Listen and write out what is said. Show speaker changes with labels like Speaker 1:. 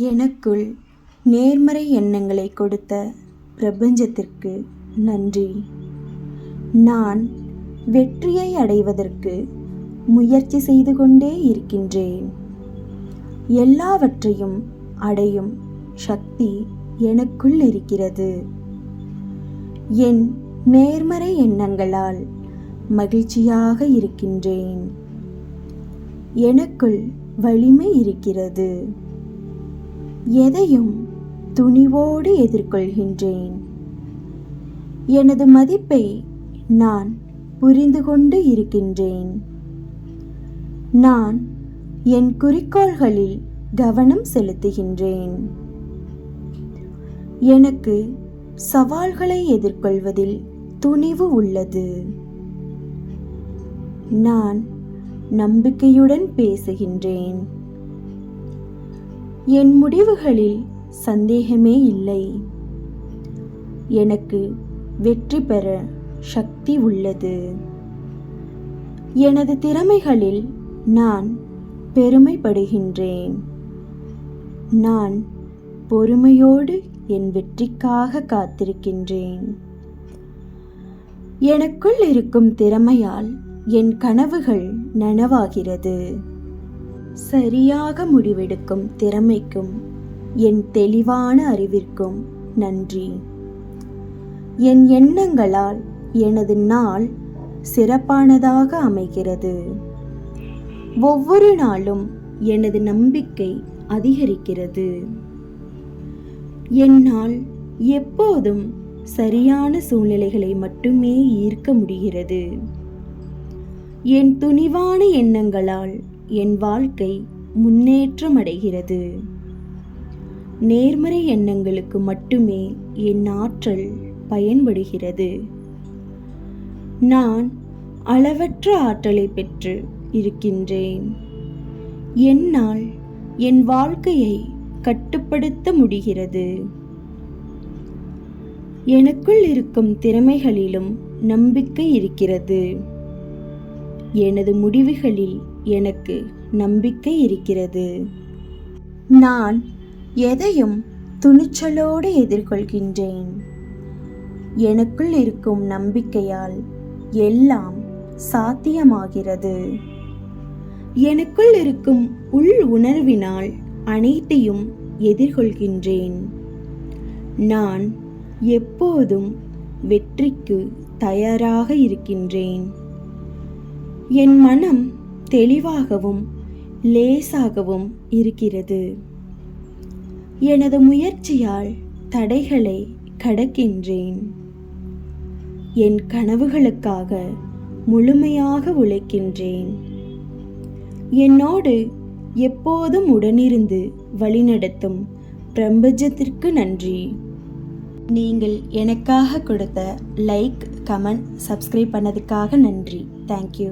Speaker 1: எனக்குள் நேர்மறை எண்ணங்களை கொடுத்த பிரபஞ்சத்திற்கு நன்றி. நான் வெற்றியை அடைவதற்கு முயற்சி செய்து கொண்டே இருக்கின்றேன். எல்லாவற்றையும் அடையும் சக்தி எனக்குள் இருக்கிறது. என் நேர்மறை எண்ணங்களால் மகிழ்ச்சியாக இருக்கின்றேன். எனக்குள் வலிமை இருக்கிறது. எதையும் துணிவோடு எதிர்கொள்கின்றேன். எனது மதிப்பை நான் புரிந்து கொண்டு இருக்கின்றேன். நான் என் குறிக்கோள்களில் கவனம் செலுத்துகின்றேன். எனக்கு சவால்களை எதிர்கொள்வதில் துணிவு உள்ளது. நான் நம்பிக்கையுடன் பேசுகின்றேன். என் முடிவுகளில் சந்தேகமே இல்லை. எனக்கு வெற்றி பெற சக்தி உள்ளது. எனது திறமைகளில் நான் பெருமைப்படுகின்றேன். நான் பொறுமையோடு என் வெற்றிக்காக காத்திருக்கின்றேன். எனக்குள் இருக்கும் திறமையால் என் கனவுகள் நனவாகிறது. சரியாக முடிவெடுக்கும் திறமைக்கும் என் தெளிவான அறிவிற்கும் நன்றி. என் எண்ணங்களால் எனது நாள் சிறப்பானதாக அமைகிறது. ஒவ்வொரு நாளும் எனது நம்பிக்கை அதிகரிக்கிறது. என்னால் எப்போதும் சரியான சூழ்நிலைகளை மட்டுமே ஈர்க்க முடிகிறது. என் துணிவான எண்ணங்களால் என் வாழ்க்கை முன்னேற்றம் அடைகிறது. நேர்மறை எண்ணங்களுக்கு மட்டுமே என் ஆற்றல் பயன்படுகிறது. நான் அளவற்ற ஆற்றலை பெற்று இருக்கின்றேன். என்னால் என் வாழ்க்கையை கட்டுப்படுத்த முடிகிறது. எனக்குள் இருக்கும் திறமைகளிலும் நம்பிக்கை இருக்கிறது. எனது முடிவுகளில் எனக்கு நம்பிக்கை இருக்கிறது. நான் எதையும் துணிச்சலோடு எதிர்கொள்கின்றேன். எனக்குள் இருக்கும் நம்பிக்கையால் எல்லாம் சாத்தியமாகிறது. எனக்குள் இருக்கும் உள் உணர்வினால் அனைத்தையும் எதிர்கொள்கின்றேன். நான் எப்போதும் வெற்றிக்கு தயாராக இருக்கின்றேன். என் மனம் தெளிவாகவும் லேசாகவும் இருக்கிறது. எனது முயற்சியால் தடைகளை கடக்கின்றேன். என் கனவுகளுக்காக முழுமையாக உழைக்கின்றேன். என்னோடு எப்போதும் உடனிருந்து வழிநடத்தும் பிரபஞ்சத்திற்கு நன்றி. நீங்கள் எனக்காக கொடுத்த லைக், கமெண்ட், சப்ஸ்கிரைப் பண்ணதுக்காக நன்றி. தேங்க்யூ.